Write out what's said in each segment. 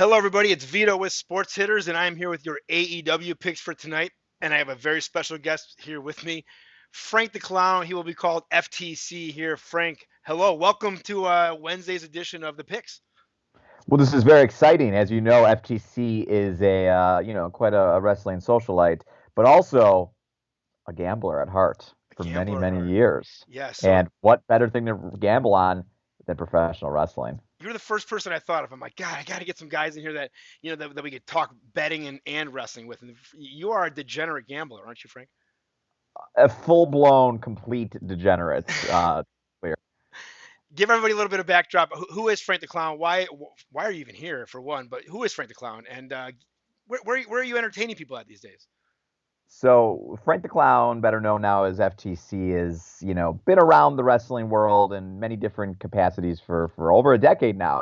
Hello, everybody. It's Vito with Sports Hitters, and I'm here with your AEW picks for tonight. And I have a very special guest here with me, Frank the Clown. He will be called FTC here. Frank, hello. Welcome to Wednesday's edition of the picks. Well, this is very exciting. As you know, FTC is quite a wrestling socialite, but also a gambler at heart A for many, gambler at many heart. years. Yeah, so And what better thing to gamble on than professional wrestling? you're the first person I thought of. I'm like, God, I got to get some guys in here that, that we could talk betting and wrestling with. And you are a degenerate gambler, aren't you, Frank? A full-blown, complete degenerate. Clear. Give everybody a little bit of backdrop. Who is Frank the Clown? Why are you even here, for one? But who is Frank the Clown? And where are you entertaining people at these days? So Frank the Clown, better known now as FTC, is been around the wrestling world in many different capacities for over a decade now.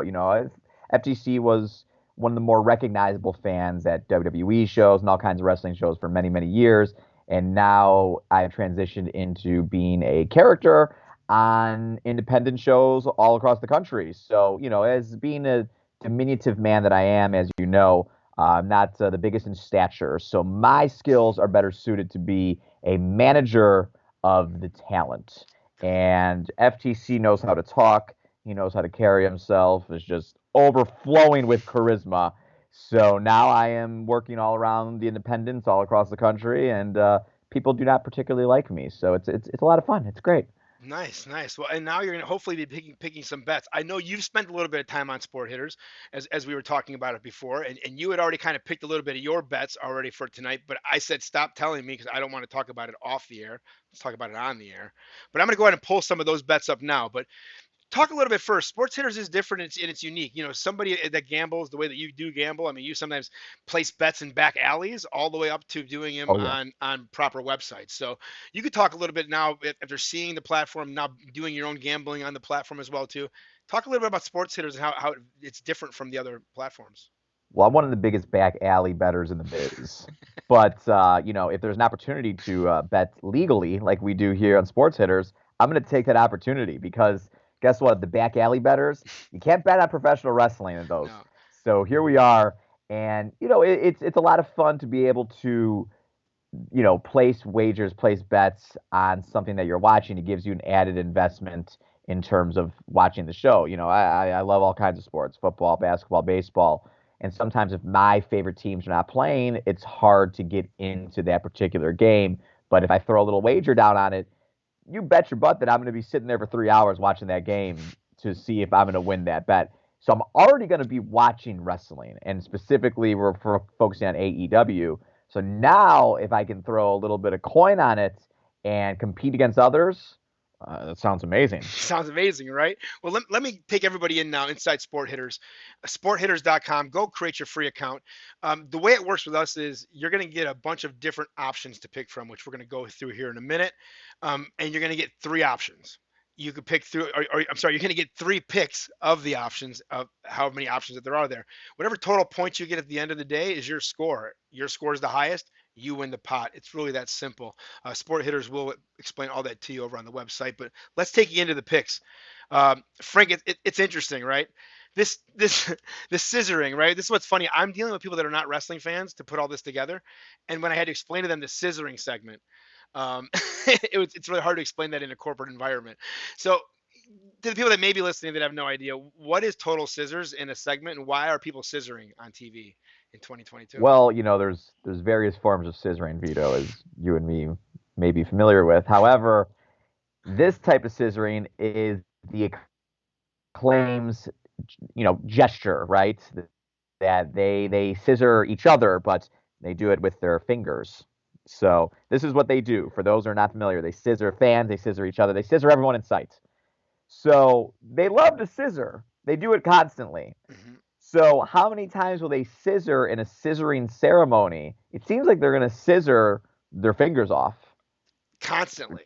FTC was one of the more recognizable fans at WWE shows and all kinds of wrestling shows for many, many years. And now I've transitioned into being a character on independent shows all across the country. So, as being a diminutive man that I am, as you know, I'm not the biggest in stature, so my skills are better suited to be a manager of the talent. And FTC knows how to talk. He knows how to carry himself. Is just overflowing with charisma. So now I am working all around the independents all across the country, and people do not particularly like me. So it's a lot of fun. It's great. Nice, nice. Well, and now you're going to hopefully be picking some bets. I know you've spent a little bit of time on Sport Hitters, as we were talking about it before, and you had already kind of picked a little bit of your bets already for tonight. But I said stop telling me because I don't want to talk about it off the air. Let's talk about it on the air. But I'm going to go ahead and pull some of those bets up now. But talk a little bit first. Sports Hitters is different and it's unique. Somebody that gambles the way that you do gamble. I mean, you sometimes place bets in back alleys all the way up to doing them Oh yeah. on proper websites. So you could talk a little bit now if they're seeing the platform now, doing your own gambling on the platform as well too. Talk a little bit about Sports Hitters and how it's different from the other platforms. Well, I'm one of the biggest back alley bettors in the biz. But if there's an opportunity to bet legally, like we do here on Sports Hitters, I'm going to take that opportunity because guess what? The back alley bettors, you can't bet on professional wrestling in those. No. So here we are, and it's a lot of fun to be able to place wagers, place bets on something that you're watching. It gives you an added investment in terms of watching the show. I love all kinds of sports, football, basketball, baseball. And sometimes if my favorite teams are not playing, it's hard to get into that particular game. But if I throw a little wager down on it, you bet your butt that I'm going to be sitting there for 3 hours watching that game to see if I'm going to win that bet. So I'm already going to be watching wrestling, and specifically we're focusing on AEW. So now, if I can throw a little bit of coin on it and compete against others, that sounds amazing. Sounds amazing, right? Well, let me take everybody in now inside Sport Hitters, sporthitters.com. Go create your free account. The way it works with us is you're going to get a bunch of different options to pick from, which we're going to go through here in a minute. And you're going to get three options. You could pick through, or I'm sorry, you're going to get three picks of the options of how many options that there are there. Whatever total points you get at the end of the day is your score. Your score is the highest. You win the pot. It's really that simple. Sport Hitters will explain all that to you over on the website. But let's take you into the picks. Frank, it's interesting, right? This this scissoring, right? This is what's funny. I'm dealing with people that are not wrestling fans to put all this together, and when I had to explain to them the scissoring segment, um, it's really hard to explain that in a corporate environment. So to the people that may be listening that have no idea, what is total scissors in a segment, and why are people scissoring on TV in 2022? Well, there's various forms of scissoring, Vito, as you and me may be familiar with. However, this type of scissoring is the acclaims, gesture, right? That they scissor each other, but they do it with their fingers. So this is what they do. For those who are not familiar, they scissor fans, they scissor each other, they scissor everyone in sight. So they love to scissor. They do it constantly. Hmm. So how many times will they scissor in a scissoring ceremony? It seems like they're going to scissor their fingers off. Constantly,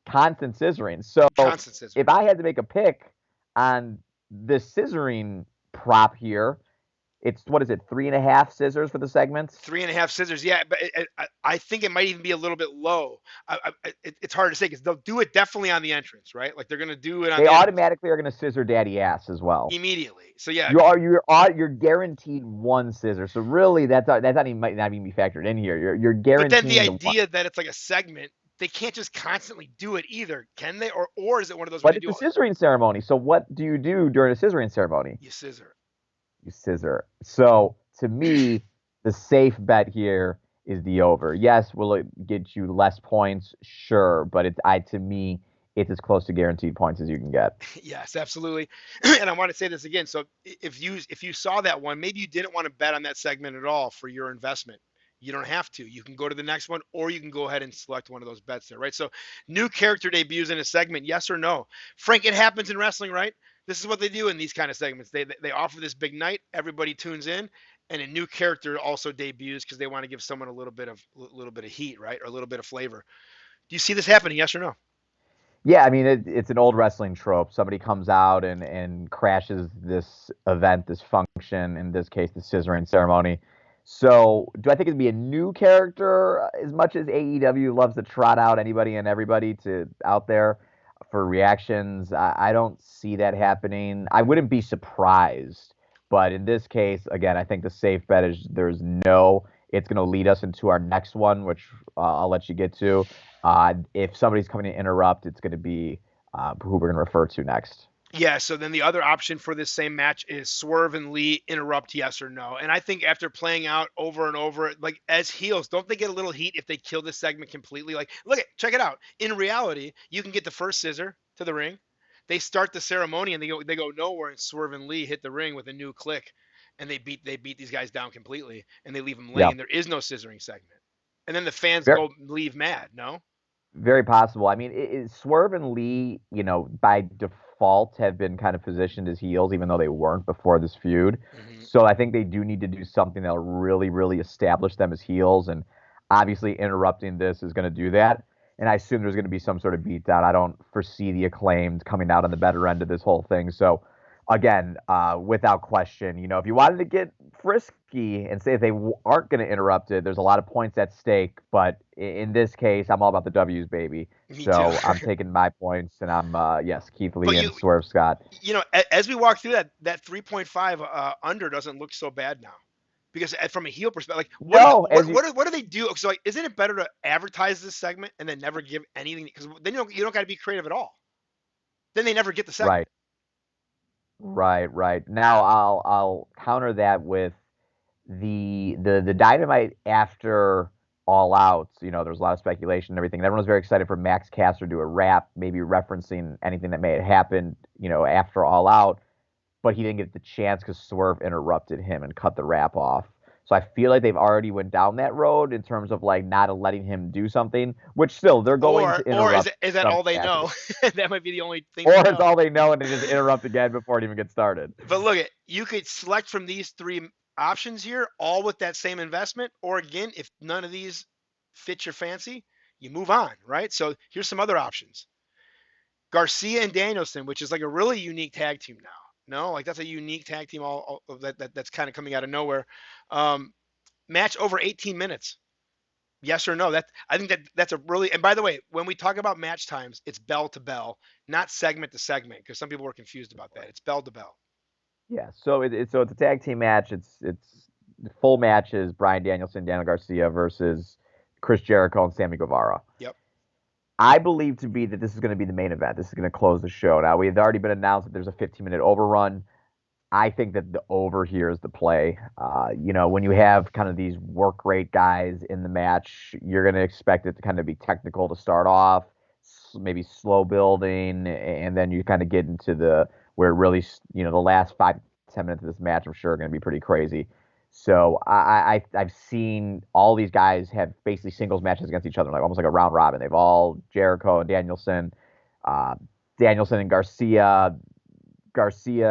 Constant scissoring. So constant if scissoring. I had to make a pick on this scissoring prop here, It's what is it, 3.5 scissors for the segments? 3.5 scissors. Yeah, but I think it might even be a little bit low. It's hard to say because they'll do it definitely on the entrance, right? Like they're gonna do it on They the entrance automatically are going to scissor daddy ass as well. immediately. So yeah, You're guaranteed one scissor. So really, that's not even might not even be factored in here. You're but then the guaranteeing the one. idea that it's like a segment, they can't just constantly do it either, can they? Or is it one of those where But they it's do a scissoring ceremony. So what do you do during a scissoring ceremony? you scissor? You scissor. So to me, the safe bet here is the over. Yes, will it get you less points? Sure, but to me, it's as close to guaranteed points as you can get. Yes, absolutely. And I want to say this again. So if you saw that one, maybe you didn't want to bet on that segment at all for your investment. You don't have to. You can go to the next one, or you can go ahead and select one of those bets there, right? So new character debuts in a segment, yes or no? Frank, it happens in wrestling, right? This is what they do in these kind of segments. They offer this big night, everybody tunes in, and a new character also debuts because they want to give someone a little bit of heat, right, or a little bit of flavor. Do you see this happening? Yes or no? Yeah, I mean it's an old wrestling trope. Somebody comes out and crashes this event, this function, in this case, the scissoring ceremony. So, do I think it'd be a new character as much as AEW loves to trot out anybody and everybody to out there for reactions? I don't see that happening. I wouldn't be surprised, but in this case, again, I think the safe bet is there's no. It's going to lead us into our next one, which I'll let you get to. If somebody's coming to interrupt, it's going to be who we're going to refer to next. Yeah, so then the other option for this same match is Swerve and Lee interrupt, yes or no. And I think after playing out over and over, like as heels, don't they get a little heat if they kill this segment completely? Like, look at, check it out. In reality, you can get the first scissor to the ring. They start the ceremony and they go nowhere, and Swerve and Lee hit the ring with a new click, and they beat these guys down completely, and they leave them laying, Yeah, and there is no scissoring segment. And then the fans very, go leave mad. No. very possible. I mean, Swerve and Lee, by default have been kind of positioned as heels, even though they weren't before this feud. Hmm. So I think they do need to do something that'll really, really establish them as heels. And obviously, interrupting this is going to do that. And I assume there's going to be some sort of beatdown. I don't foresee the Acclaimed coming out on the better end of this whole thing. So again, without question, if you wanted to get frisky and say if they aren't going to interrupt it, there's a lot of points at stake. But in this case, I'm all about the W's, baby. Me too. So I'm taking my points, and I'm yes, Keith But Lee and Swerve Scott. as we walk through that 3.5 under doesn't look so bad now, because from a heel perspective, like No, as you what do they do? So like, isn't it better to advertise this segment and then never give anything? Because then you don't got to be creative at all. Then they never get the right, segment. right. Now I'll counter that with the Dynamite after All Out. There's a lot of speculation and everything. And everyone was very excited for Max Caster to do a rap, maybe referencing anything that may have happened, after All Out. But he didn't get the chance because Swerve interrupted him and cut the rap off. So I feel like they've already went down that road in terms of like not letting him do something, which still they're going to Or is interrupt is that some all they capacity. know? That might be the only thing Or they it's know. all they know and they just interrupt again before it even gets started. But look at, you could select from these three options here, all with that same investment. Or again, if none of these fit your fancy, you move on, right? So here's some other options. Garcia and Danielson, which is like a really unique tag team now. No, like that's a unique tag team. All that's kind of coming out of nowhere. Um, Match over 18 minutes. Yes or no? I think that's a really. And by the way, when we talk about match times, it's bell to bell, not segment to segment, because some people were confused about that. It's bell to bell. Yeah, so it's a tag team match. It's the full matches: Brian Danielson, Daniel Garcia versus Chris Jericho and Sammy Guevara. Yep. I believe to be that this is going to be the main event. This is going to close the show. Now we have already been announced that there's a 15-minute overrun. I think that the over here is the play. When you have kind of these work rate guys in the match, you're going to expect it to kind of be technical to start off, maybe slow building, and then you kind of get into the where really, the last 5 to 10 minutes of this match, I'm sure, are going to be pretty crazy. So I've seen all these guys have basically singles matches against each other, like almost like a round robin. They've all Jericho and Danielson, uh, Danielson and Garcia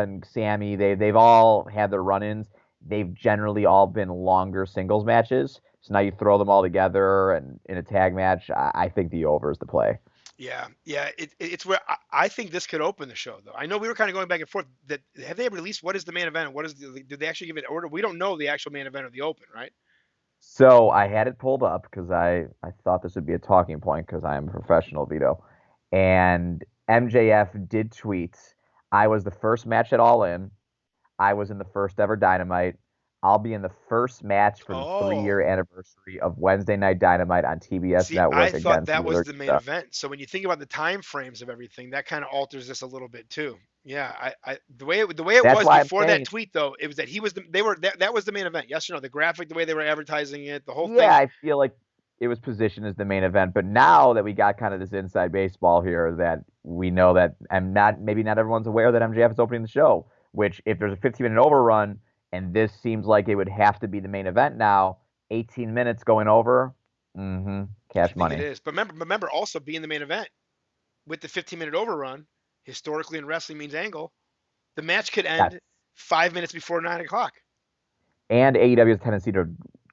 and Sammy, they've all had their run-ins. They've generally all been longer singles matches. So now you throw them all together and in a tag match, I think the over is the play. Yeah, yeah. It's where I think this could open the show, though. I know we were kind of going back and forth. That have they released what is the main event? And what is did they actually give it an order? We don't know the actual main event of the Open, right? So I had it pulled up because I thought this would be a talking point because I am a professional, Vito. And MJF did tweet, I was the first match at All In. I was in the first ever Dynamite. I'll be in the first match for the Oh, 3-year anniversary of Wednesday Night Dynamite on TBS see, I Network thought against that was Wheeler the main Yuta. event. So when you think about the time frames of everything, that kind of alters this a little bit too. Yeah, the way it That's was why I'm before that saying, tweet though, it was that he was the, they were that was the main event. Yes or no? The graphic, the way they were advertising it, the whole yeah, thing. I feel like it was positioned as the main event. But now that we got kind of this inside baseball here, that we know that, and not maybe not everyone's aware that MJF is opening the show. Which, if there's a 15-minute overrun, and this seems like it would have to be the main event now, 18 minutes going over, I cash think it money. is. But remember also being the main event with the 15-minute overrun, historically in wrestling means angle. The match could Yes. end 5 minutes before 9 o'clock. And AEW has a tendency to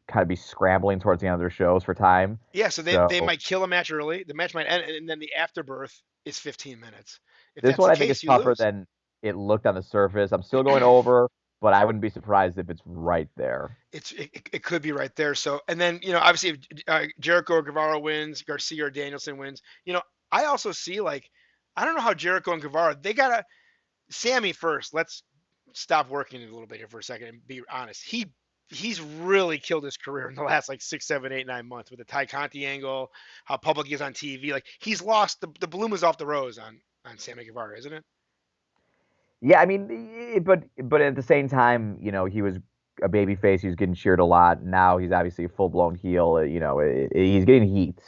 kind of be scrambling towards the end of their shows for time. Yeah, so they So might kill a match early. The match might end, and then the afterbirth is 15 minutes. If this that's one the I think is case, you tougher lose. than it looked on the surface. I'm still going over, but I wouldn't be surprised if it's right there. It could be right there. So and then obviously if Jericho or Guevara wins, Garcia or Danielson wins. I also see like I don't know how Jericho and Guevara they gotta Sammy first. Let's stop working a little bit here for a second and be honest. He's really killed his career in the last like 6, 7, 8, 9 months with the Ty Conti angle, how public he is on TV. Like he's lost the bloom is off the rose on Sammy Guevara, isn't it? Yeah, I mean, but at the same time, he was a baby face. He was getting cheered a lot. Now he's obviously a full blown heel. He's getting heat.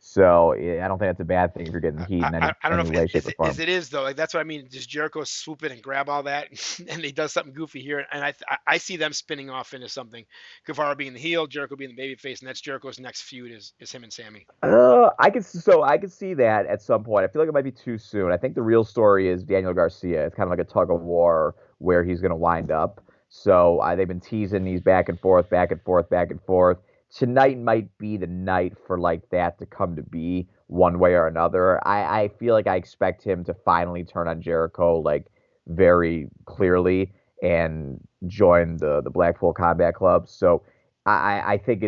So I don't think that's a bad thing if you're getting heat in I don't know any if way, shape, or is form. it is though. Like that's what I mean. Does Jericho swoop in and grab all that, and he does something goofy here, and I see them spinning off into something. Guevara being the heel, Jericho being the baby face, and that's Jericho's next feud is him and Sammy. I could see that at some point. I feel like it might be too soon. I think the real story is Daniel Garcia. It's kind of like a tug of war where he's going to wind up. So they've been teasing these back and forth, back and forth, back and forth. Tonight might be the night for like that to come to be one way or another. I feel like I expect him to finally turn on Jericho like very clearly and join the Blackpool Combat Club. So I think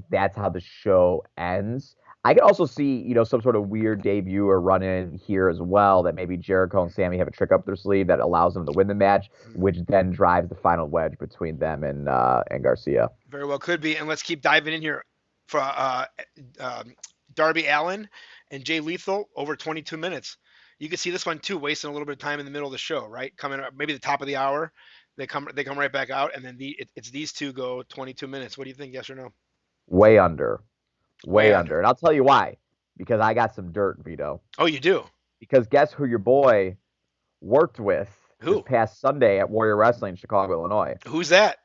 that's how the show ends. I could also see, some sort of weird debut or run in here as well that maybe Jericho and Sammy have a trick up their sleeve that allows them to win the match, which then drives the final wedge between them and Garcia. Very well could be, and let's keep diving in here for Darby Allen and Jay Lethal over 22 minutes. You can see this one too, wasting a little bit of time in the middle of the show, right? Coming up, maybe the top of the hour, they come right back out, and then it's these two go 22 minutes. What do you think? Yes or no? Way under, Way way under. under. And I'll tell you why. Because I got some dirt, Vito. Oh, you do. Because guess who your boy worked with this Who? past Sunday at Warrior Wrestling in Chicago, Illinois? Who's that?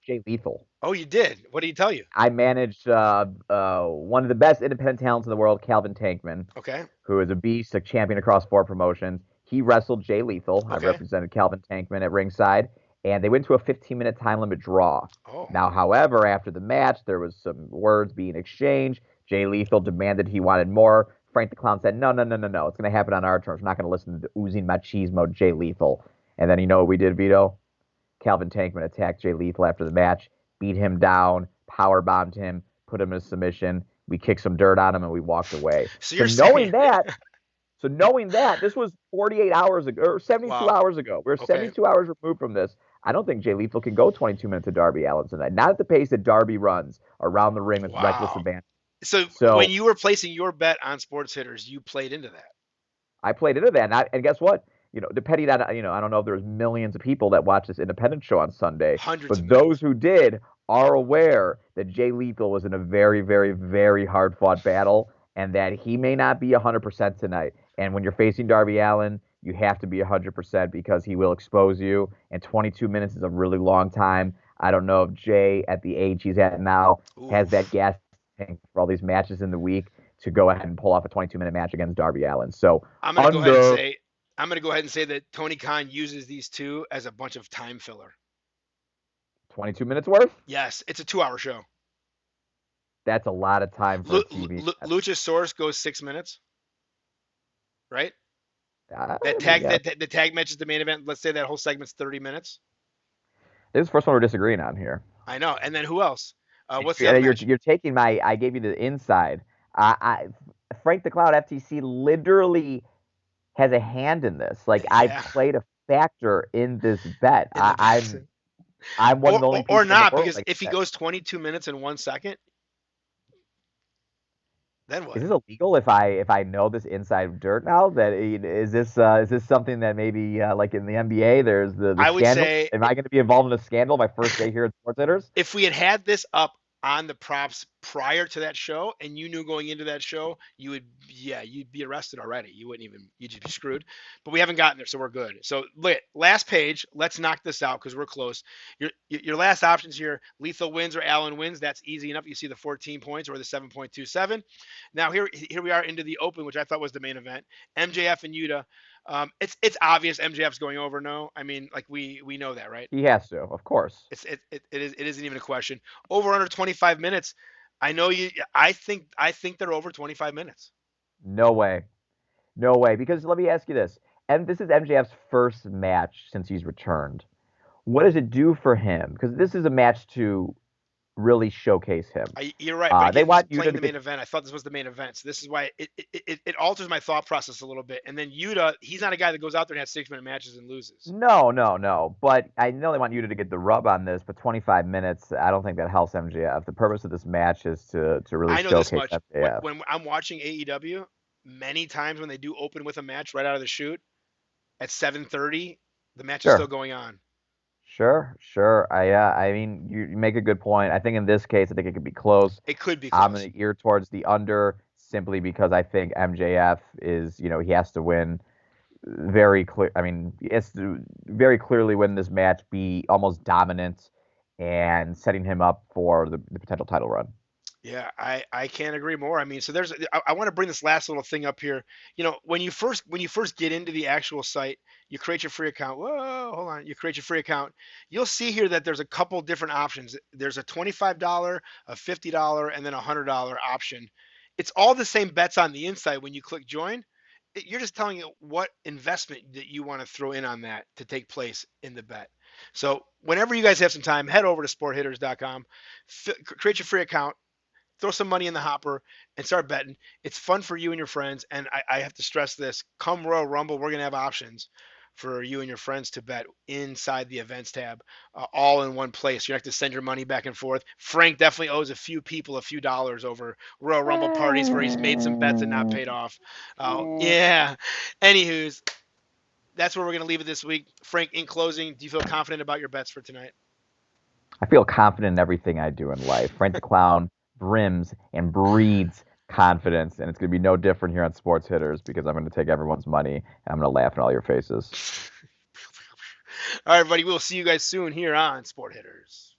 Jay Lethal. Oh, you did. What did he tell you? I managed one of the best independent talents in the world, Calvin Tankman, Okay. who is a beast, a champion across 4 promotions. He wrestled Jay Lethal. I Okay. represented Calvin Tankman at ringside, and they went to a 15-minute time limit draw. Oh. Now, however, after the match, there was some words being exchanged. Jay Lethal demanded he wanted more. Frank the Clown said, no, no, no, no, no. It's going to happen on our terms. We're not going to listen to the oozing machismo Jay Lethal. And then you know what we did, Vito? Calvin Tankman attacked Jay Lethal after the match, beat him down, power bombed him, put him in a submission. We kicked some dirt on him and we walked away. So So you're saying, knowing that, this was 48 hours ago or 72 wow. hours ago. We're Okay. 72 hours removed from this. I don't think Jay Lethal can go 22 minutes of Darby Allin tonight. Not at the pace that Darby runs around the ring with reckless Wow. abandon. So when So you were placing your bet on sports hitters, you played into that. I played into that, and guess what? Depending on I don't know if there's millions of people that watch this independent show on Sunday, Hundreds of but those millions. who did are aware that Jay Lethal was in a very, very, very hard fought battle, and that he may not be 100% tonight. And when you're facing Darby Allin, you have to be 100% because he will expose you. And 22 minutes is a really long time. I don't know if Jay, at the age he's at now, has that Oof. gas tank for all these matches in the week to go ahead and pull off a 22-minute match against Darby Allin. So I'm gonna go ahead and under say I'm gonna go ahead and say that Tony Khan uses these two as a bunch of time filler. 22 minutes worth, Yes, it's a 2 hour show. that's a lot of time for a TV match. Luchasaurus goes 6 minutes. right? That I mean, tag yeah, that the tag match is the main event. Let's say that whole segment's 30 minutes. this is the first one we're disagreeing on here. I know. And then who else? What's the other And match? you're taking my. I gave you the inside. Frank the Cloud FTC literally has a hand in this. Like I Yeah, played a factor in this bet. in the best. I'm one of the only Or people in the not, world because that if he that. goes 22 minutes and 1 second, then Is what? this illegal if I know this inside dirt now? Is this something that maybe like in the NBA there's the I would scandal? say Am I going to be involved in a scandal my first day here at Sports Hitters? if we had had this up on the props prior to that show and you knew going into that show, you would, yeah, you'd be arrested already. You wouldn't even, you'd just be screwed. But we haven't gotten there, so we're good. So last page, let's knock this out because we're close. Your last options here: Lethal wins or Allen wins. That's easy enough. You see the 14 points or the 7.27. Now here we are into the open, which I thought was the main event. MJF and Yuta. It's obvious MJF's going over. No, I mean, like we know that, right? He has to, of course. It isn't even a question. Over under 25 minutes. I know you. I think they're over 25 minutes. No way. No way. Because let me ask you this. And this is MJF's first match since he's returned. What does it do for him? Because this is a match to really showcase him. You're right, but They again, he's want Yuta playing to the get main event. I thought this was the main event, so this is why it alters my thought process a little bit. And then Yuta, he's not a guy that goes out there and has 6 minute matches and loses. no, no, no. But I know they want Yuta to get the rub on this, but 25 minutes, I don't think that helps MJF. The purpose of this match is to really I know this showcase much. MJF. When I'm watching AEW, many times when they do open with a match right out of the shoot at 7:30, the match is still Sure. going on. Sure, sure. I mean, you make a good point. I think in this case, I think it could be close. It could be I'm close. going to ear towards the under simply because I think MJF is, he has to win very clear. I mean, he has to very clearly win this match, be almost dominant, and setting him up for the potential title run. Yeah, I can't agree more. I mean, so I want to bring this last little thing up here. When you first get into the actual site, you create your free account. Whoa, hold on. You create your free account. You'll see here that there's a couple different options. There's a $25, a $50, and then a $100 option. It's all the same bets on the inside when you click join. You're just telling it what investment that you want to throw in on that to take place in the bet. So whenever you guys have some time, head over to sporthitters.com, create your free account, throw some money in the hopper and start betting. It's fun for you and your friends. And I have to stress this: come Royal Rumble, we're gonna have options for you and your friends to bet inside the events tab, all in one place. You don't have to send your money back and forth. Frank definitely owes a few people a few dollars over Royal Rumble parties where he's made some bets and not paid off. Yeah. Anywho's, that's where we're going to leave it this week. Frank, in closing, do you feel confident about your bets for tonight? I feel confident in everything I do in life. Frank the Clown brims and breeds confidence, and it's going to be no different here on Sports Hitters because I'm going to take everyone's money and I'm going to laugh in all your faces. All right, everybody. We'll see you guys soon here on Sport Hitters.